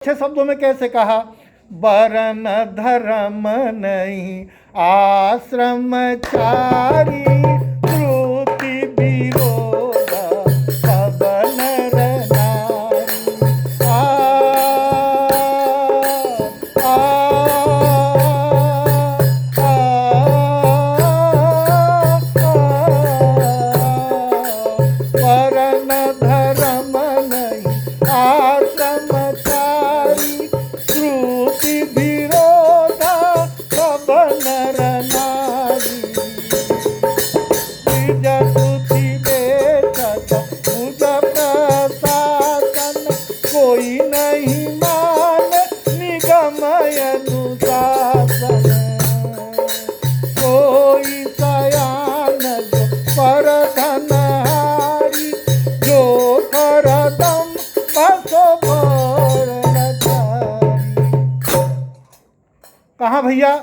अच्छे शब्दों में कैसे कहा, वरन धर्म नहीं आश्रमचारी, श्रुति विरोध सब नर नारी। वरन धर्म नहीं आश्रमचारी, श्रुति विरोध सब नर नारी। द्विज श्रुति बेचत भुज प्रशासन, कोई नहीं मान निगम अनुशासन। कोई सयान जो पर धनहारी, जो कर दम बसो भर नचारी। कहाँ भैया,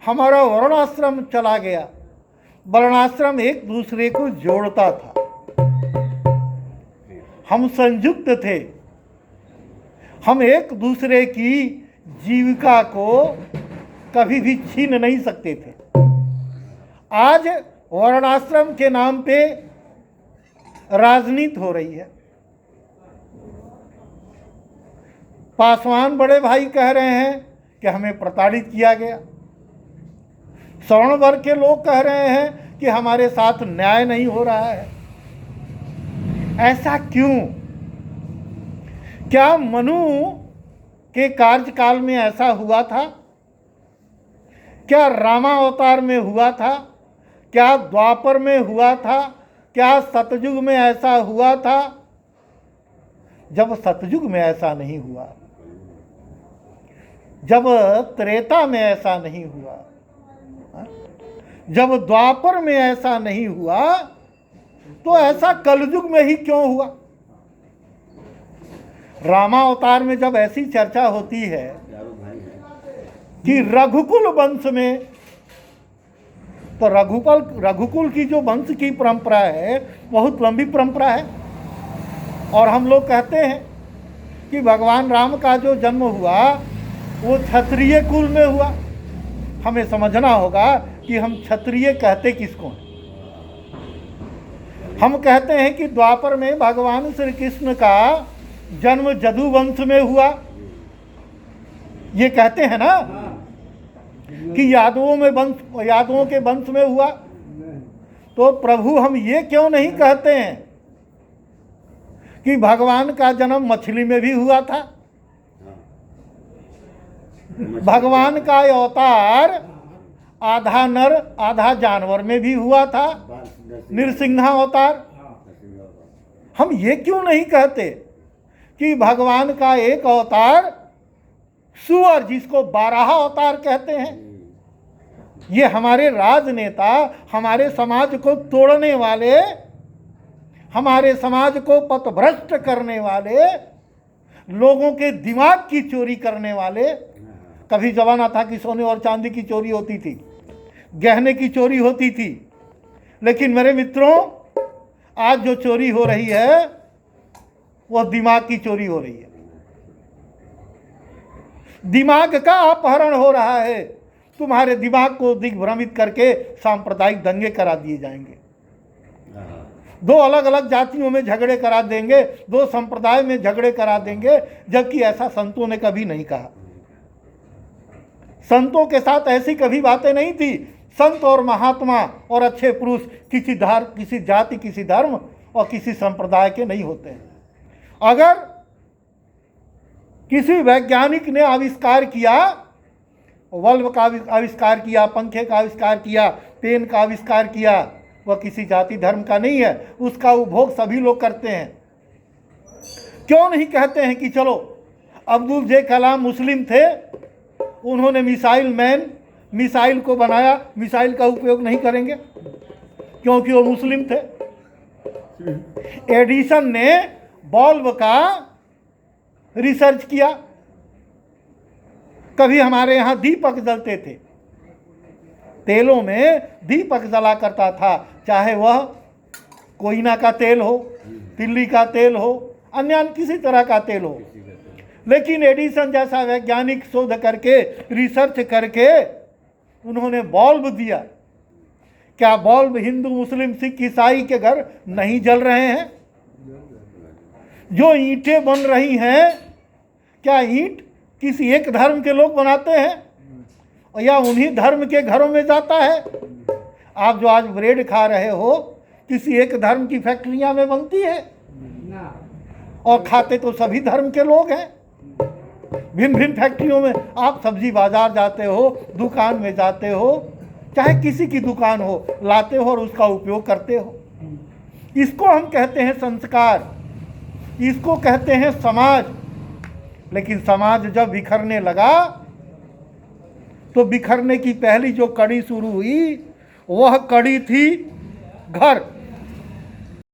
हमारा वर्णाश्रम चला गया। वर्णाश्रम एक दूसरे को जोड़ता था, हम संयुक्त थे, हम एक दूसरे की जीविका को कभी भी छीन नहीं सकते थे। आज वर्णाश्रम के नाम पे राजनीति हो रही है। पासवान बड़े भाई कह रहे हैं कि हमें प्रताड़ित किया गया, सवर्ण वर्ग के लोग कह रहे हैं कि हमारे साथ न्याय नहीं हो रहा है। ऐसा क्यों? क्या मनु के कार्यकाल में ऐसा हुआ था? क्या रामावतार में हुआ था? क्या द्वापर में हुआ था? क्या सतयुग में ऐसा हुआ था? जब सतयुग में ऐसा नहीं हुआ, जब त्रेता में ऐसा नहीं हुआ, जब द्वापर में ऐसा नहीं हुआ, तो ऐसा कलयुग में ही क्यों हुआ? रामावतार में जब ऐसी चर्चा होती है कि रघुकुल वंश में, तो रघुकुल की जो वंश की परंपरा है बहुत लंबी परंपरा है। और हम लोग कहते हैं कि भगवान राम का जो जन्म हुआ वो क्षत्रिय कुल में हुआ। हमें समझना होगा कि हम क्षत्रिय कहते किसको हैं। हम कहते हैं कि द्वापर में भगवान श्री कृष्ण का जन्म जदु वंश में हुआ, ये कहते हैं ना कि यादवों के वंश में हुआ। तो प्रभु हम ये क्यों नहीं कहते हैं कि भगवान का जन्म मछली में भी हुआ था? भगवान का अवतार आधा नर आधा जानवर में भी हुआ था, नृसिंह अवतार। हम ये क्यों नहीं कहते कि भगवान का एक अवतार सुअर, जिसको 12 अवतार कहते हैं, ये हमारे राजनेता, हमारे समाज को तोड़ने वाले, हमारे समाज को पथभ्रष्ट करने वाले, लोगों के दिमाग की चोरी करने वाले। कभी जमाना था कि सोने और चांदी की चोरी होती थी, गहने की चोरी होती थी, लेकिन मेरे मित्रों आज जो चोरी हो रही है वो दिमाग की चोरी हो रही है। दिमाग का अपहरण हो रहा है। तुम्हारे दिमाग को दिग्भ्रमित करके सांप्रदायिक दंगे करा दिए जाएंगे, दो अलग अलग जातियों में झगड़े करा देंगे, दो संप्रदाय में झगड़े करा देंगे, जबकि ऐसा संतों ने कभी नहीं कहा। संतों के साथ ऐसी कभी बातें नहीं थी। संत और महात्मा और अच्छे पुरुष किसी जाति, किसी धर्म और किसी संप्रदाय के नहीं होते हैं। अगर किसी वैज्ञानिक ने आविष्कार किया, बल्ब का आविष्कार किया, पंखे का आविष्कार किया, पेन का आविष्कार किया, वह किसी जाति धर्म का नहीं है, उसका उपभोग सभी लोग करते हैं। क्यों नहीं कहते हैं कि चलो अब्दुल जे कलाम मुस्लिम थे, उन्होंने मिसाइल को बनाया, मिसाइल का उपयोग नहीं करेंगे क्योंकि वो मुस्लिम थे। एडिसन ने बल्ब का रिसर्च किया, कभी हमारे यहाँ दीपक जलते थे, तेलों में दीपक जला करता था, चाहे वह कोयना का तेल हो, तिल्ली का तेल हो, अन्य किसी तरह का तेल हो। लेकिन एडिसन जैसा वैज्ञानिक शोध करके, रिसर्च करके उन्होंने बल्ब दिया। क्या बल्ब हिंदू, मुस्लिम, सिख, ईसाई के घर नहीं जल रहे हैं? जो ईंटें बन रही हैं, क्या ईंट किसी एक धर्म के लोग बनाते हैं या उन्हीं धर्म के घरों में जाता है? आप जो आज ब्रेड खा रहे हो, किसी एक धर्म की फैक्ट्रियां में बनती है और खाते तो सभी धर्म के लोग हैं। भिन्न भिन्न फैक्ट्रियों में आप सब्जी बाजार जाते हो, दुकान में जाते हो, चाहे किसी की दुकान हो, लाते हो और उसका उपयोग करते हो। इसको हम कहते हैं संस्कार, इसको कहते हैं समाज। लेकिन समाज जब बिखरने लगा तो बिखरने की पहली जो कड़ी शुरू हुई वह कड़ी थी घर।